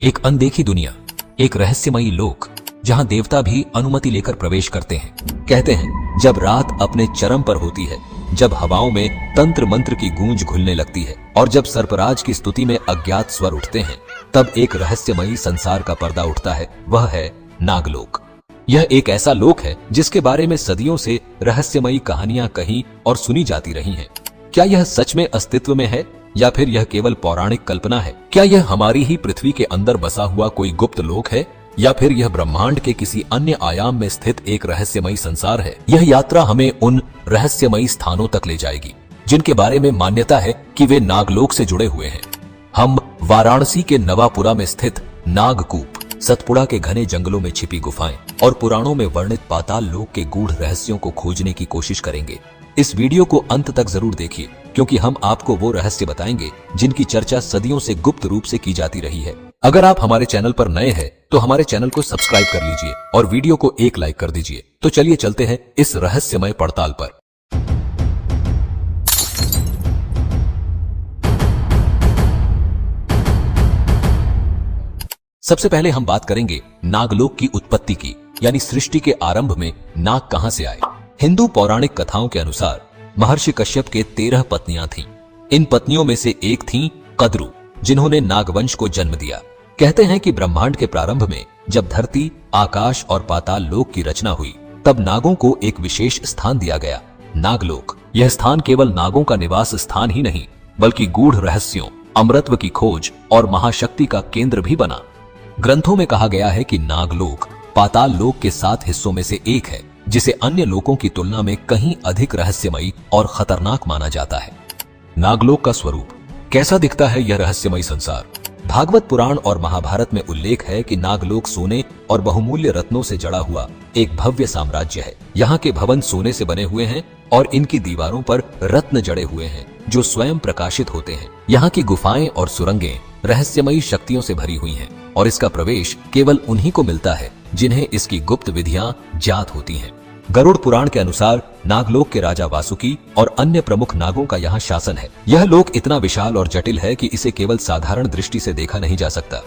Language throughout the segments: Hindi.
एक अनदेखी दुनिया, एक रहस्यमयी लोक जहां देवता भी अनुमति लेकर प्रवेश करते हैं। कहते हैं जब रात अपने चरम पर होती है, जब हवाओं में तंत्र मंत्र की गूंज घुलने लगती है और जब सर्पराज की स्तुति में अज्ञात स्वर उठते हैं, तब एक रहस्यमयी संसार का पर्दा उठता है। वह है नागलोक। यह एक ऐसा लोक है जिसके बारे में सदियों से रहस्यमयी कहानियां कही और सुनी जाती रही हैं। क्या यह सच में अस्तित्व में है या फिर यह केवल पौराणिक कल्पना है? क्या यह हमारी ही पृथ्वी के अंदर बसा हुआ कोई गुप्त लोक है या फिर यह ब्रह्मांड के किसी अन्य आयाम में स्थित एक रहस्यमयी संसार है? यह यात्रा हमें उन रहस्यमयी स्थानों तक ले जाएगी जिनके बारे में मान्यता है कि वे नागलोक से जुड़े हुए हैं। हम वाराणसी के नवापुरा में स्थित नागकूप, सतपुड़ा के घने जंगलों में छिपी गुफाएं और पुराणों में वर्णित पाताल लोक के गूढ़ रहस्यों को खोजने की कोशिश करेंगे। इस वीडियो को अंत तक जरूर देखिए, क्योंकि हम आपको वो रहस्य बताएंगे जिनकी चर्चा सदियों से गुप्त रूप से की जाती रही है। अगर आप हमारे चैनल पर नए हैं तो हमारे चैनल को सब्सक्राइब कर लीजिए और वीडियो को एक लाइक कर दीजिए। तो चलिए चलते हैं इस रहस्यमय पड़ताल पर। सबसे पहले हम बात करेंगे नागलोक की उत्पत्ति की, यानी सृष्टि के आरंभ में नाग कहां से आए। हिंदू पौराणिक कथाओं के अनुसार महर्षि कश्यप के 13 पत्नियां थीं। इन पत्नियों में से एक थीं कद्रु, जिन्होंने नागवंश को जन्म दिया। कहते हैं कि ब्रह्मांड के प्रारंभ में जब धरती, आकाश और पाताल लोक की रचना हुई, तब नागों को एक विशेष स्थान दिया गया, नागलोक। यह स्थान केवल नागों का निवास स्थान ही नहीं, बल्कि गूढ़ रहस्यों, अमरत्व की खोज और महाशक्ति का केंद्र भी बना। ग्रंथों में कहा गया है कि नागलोक पाताल लोक के 7 हिस्सों में से एक है, जिसे अन्य लोकों की तुलना में कहीं अधिक रहस्यमयी और खतरनाक माना जाता है। नागलोक का स्वरूप कैसा दिखता है? यह रहस्यमयी संसार। भागवत पुराण और महाभारत में उल्लेख है कि नागलोक सोने और बहुमूल्य रत्नों से जड़ा हुआ एक भव्य साम्राज्य है। यहाँ के भवन सोने से बने हुए हैं और इनकी दीवारों पर रत्न जड़े हुए हैं जो स्वयं प्रकाशित होते हैं। यहाँ की गुफाएं और सुरंगें रहस्यमयी शक्तियों से भरी हुई हैं और इसका प्रवेश केवल उन्हीं को मिलता है जिन्हें इसकी गुप्त विधियां ज्ञात होती हैं। गरुड़ पुराण के अनुसार नागलोक के राजा वासुकी और अन्य प्रमुख नागों का यहाँ शासन है। यह लोक इतना विशाल और जटिल है कि इसे केवल साधारण दृष्टि से देखा नहीं जा सकता।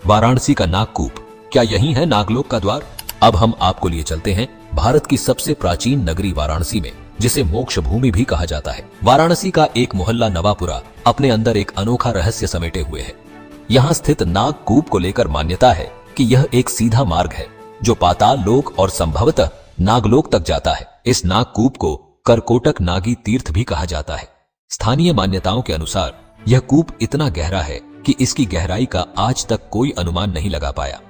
वाराणसी का नागकूप, क्या यही है नागलोक का द्वार? अब हम आपको लिए चलते हैं भारत की सबसे प्राचीन नगरी वाराणसी में, जिसे मोक्ष भूमि भी कहा जाता है। वाराणसी का एक मोहल्ला नवापुरा अपने अंदर एक अनोखा रहस्य समेटे हुए है। यहाँ स्थित नागकूप को लेकर मान्यता है कि यह एक सीधा मार्ग है जो पाताल लोक और संभवतः नागलोक तक जाता है। इस नागकूप को करकोटक नागी तीर्थ भी कहा जाता है। स्थानीय मान्यताओं के अनुसार यह कूप इतना गहरा है कि इसकी गहराई का आज तक कोई अनुमान नहीं लगा पाया।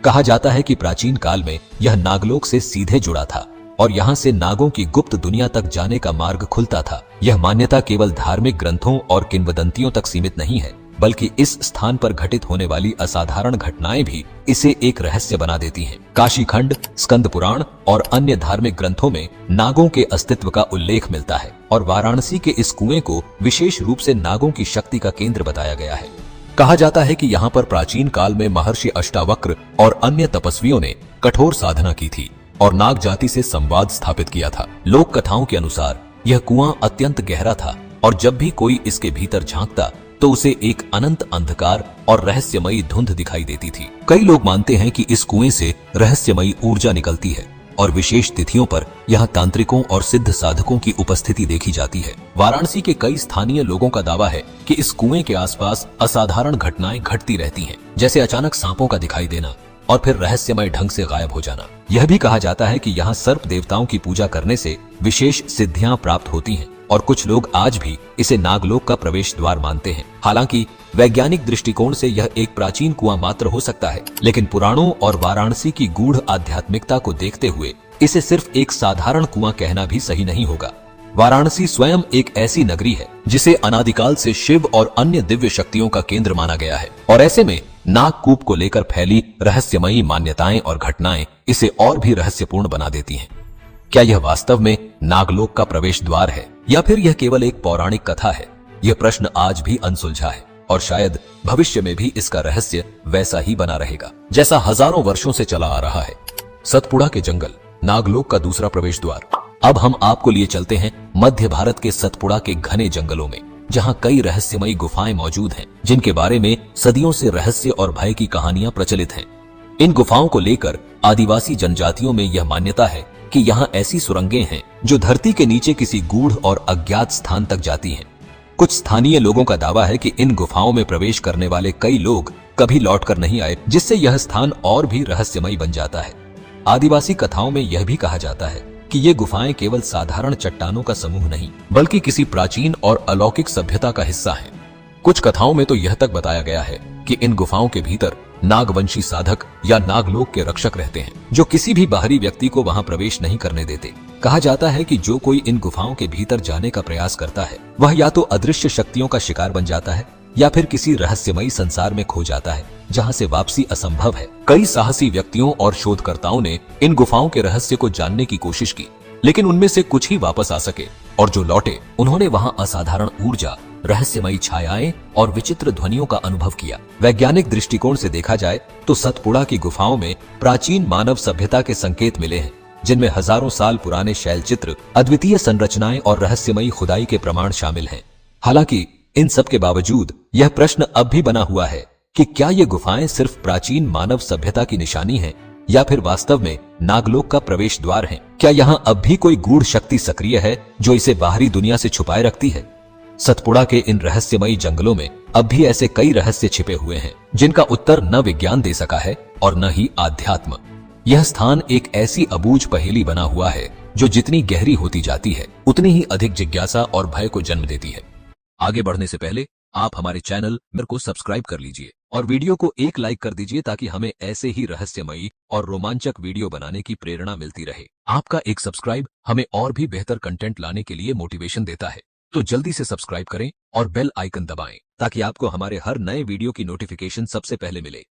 कहा जाता है कि प्राचीन काल में यह नागलोक से सीधे जुड़ा था और यहाँ से नागों की गुप्त दुनिया तक जाने का मार्ग खुलता था। यह मान्यता केवल धार्मिक ग्रंथों और किंवदंतियों तक सीमित नहीं है, बल्कि इस स्थान पर घटित होने वाली असाधारण घटनाएं भी इसे एक रहस्य बना देती हैं। काशीखंड, स्कंद पुराण और अन्य धार्मिक ग्रंथों में नागों के अस्तित्व का उल्लेख मिलता है और वाराणसी के इस कुएं को विशेष रूप से नागों की शक्ति का केंद्र बताया गया है। कहा जाता है कि यहाँ पर प्राचीन काल में महर्षि अष्टावक्र और अन्य तपस्वियों ने कठोर साधना की थी और नाग जाति से संवाद स्थापित किया था। लोक कथाओं के अनुसार यह कुआं अत्यंत गहरा था और जब भी कोई इसके भीतर झांकता तो उसे एक अनंत अंधकार और रहस्यमयी धुंध दिखाई देती थी। कई लोग मानते हैं कि इस कुएं से रहस्यमयी ऊर्जा निकलती है और विशेष तिथियों पर यहाँ तांत्रिकों और सिद्ध साधकों की उपस्थिति देखी जाती है। वाराणसी के कई स्थानीय लोगों का दावा है कि इस कुएं के आसपास असाधारण घटनाएं घटती रहती हैं, जैसे अचानक सांपों का दिखाई देना और फिर रहस्यमय ढंग से गायब हो जाना। यह भी कहा जाता है कि यहाँ सर्प देवताओं की पूजा करने से विशेष सिद्धियां प्राप्त होती हैं और कुछ लोग आज भी इसे नागलोक का प्रवेश द्वार मानते हैं। हालांकि वैज्ञानिक दृष्टिकोण से यह एक प्राचीन कुआं मात्र हो सकता है, लेकिन पुराणों और वाराणसी की गूढ़ आध्यात्मिकता को देखते हुए इसे सिर्फ एक साधारण कुआं कहना भी सही नहीं होगा। वाराणसी स्वयं एक ऐसी नगरी है जिसे अनादिकाल से शिव और अन्य दिव्य शक्तियों का केंद्र माना गया है और ऐसे में नागकूप को लेकर फैली रहस्यमयी मान्यताएं और घटनाएं इसे और भी रहस्यपूर्ण बना देती हैं। क्या यह वास्तव में नागलोक का प्रवेश द्वार है या फिर यह केवल एक पौराणिक कथा है? यह प्रश्न आज भी अनसुलझा है और शायद भविष्य में भी इसका रहस्य वैसा ही बना रहेगा जैसा हजारों वर्षों से चला आ रहा है। सतपुड़ा के जंगल, नागलोक का दूसरा प्रवेश द्वार। अब हम आपको लिए चलते हैं मध्य भारत के सतपुड़ा के घने जंगलों में। जहां कई रहस्यमयी गुफाएं मौजूद हैं, जिनके बारे में सदियों से रहस्य और भय की कहानियां प्रचलित हैं। इन गुफाओं को लेकर आदिवासी जनजातियों में यह मान्यता है कि यहाँ ऐसी सुरंगें हैं जो धरती के नीचे किसी गूढ़ और अज्ञात स्थान तक जाती हैं। कुछ स्थानीय लोगों का दावा है कि इन गुफाओं में प्रवेश करने वाले कई लोग कभी लौटकर नहीं आए, जिससे यह स्थान और भी रहस्यमयी बन जाता है। आदिवासी कथाओं में यह भी कहा जाता है कि ये गुफाएं केवल साधारण चट्टानों का समूह नहीं, बल्कि किसी प्राचीन और अलौकिक सभ्यता का हिस्सा हैं। कुछ कथाओं में तो यह तक बताया गया है कि इन गुफाओं के भीतर नागवंशी साधक या नागलोक के रक्षक रहते हैं, जो किसी भी बाहरी व्यक्ति को वहां प्रवेश नहीं करने देते। कहा जाता है कि जो कोई इन गुफाओं के भीतर जाने का प्रयास करता है, वह या तो अदृश्य शक्तियों का शिकार बन जाता है या फिर किसी रहस्यमयी संसार में खो जाता है, जहां से वापसी असंभव है। कई साहसी व्यक्तियों और शोधकर्ताओं ने इन गुफाओं के रहस्य को जानने की कोशिश की, लेकिन उनमें से कुछ ही वापस आ सके, और जो लौटे उन्होंने वहां असाधारण ऊर्जा, रहस्यमयी छायाएं और विचित्र ध्वनियों का अनुभव किया। वैज्ञानिक दृष्टिकोण से देखा जाए तो सतपुड़ा की गुफाओं में प्राचीन मानव सभ्यता के संकेत मिले हैं, जिनमें हजारों साल पुराने शैल चित्र, अद्वितीय संरचनाएं और रहस्यमयी खुदाई के प्रमाण शामिल हैं। हालांकि इन सब के बावजूद यह प्रश्न अब भी बना हुआ है कि क्या ये गुफाएं सिर्फ प्राचीन मानव सभ्यता की निशानी हैं, या फिर वास्तव में नागलोक का प्रवेश द्वार हैं? क्या यहाँ अब भी कोई गूढ़ शक्ति सक्रिय है जो इसे बाहरी दुनिया से छुपाए रखती है? सतपुड़ा के इन रहस्यमयी जंगलों में अब भी ऐसे कई रहस्य छिपे हुए हैं, जिनका उत्तर न विज्ञान दे सका है और न ही आध्यात्म। यह स्थान एक ऐसी अबूझ पहेली बना हुआ है जो जितनी गहरी होती जाती है, उतनी ही अधिक जिज्ञासा और भय को जन्म देती है। आगे बढ़ने से पहले आप हमारे चैनल मेरे को सब्सक्राइब कर लीजिए और वीडियो को एक लाइक कर दीजिए, ताकि हमें ऐसे ही रहस्यमयी और रोमांचक वीडियो बनाने की प्रेरणा मिलती रहे। आपका एक सब्सक्राइब हमें और भी बेहतर कंटेंट लाने के लिए मोटिवेशन देता है। तो जल्दी से सब्सक्राइब करें और बेल आइकन दबाएं, ताकि आपको हमारे हर नए वीडियो की नोटिफिकेशन सबसे पहले मिले।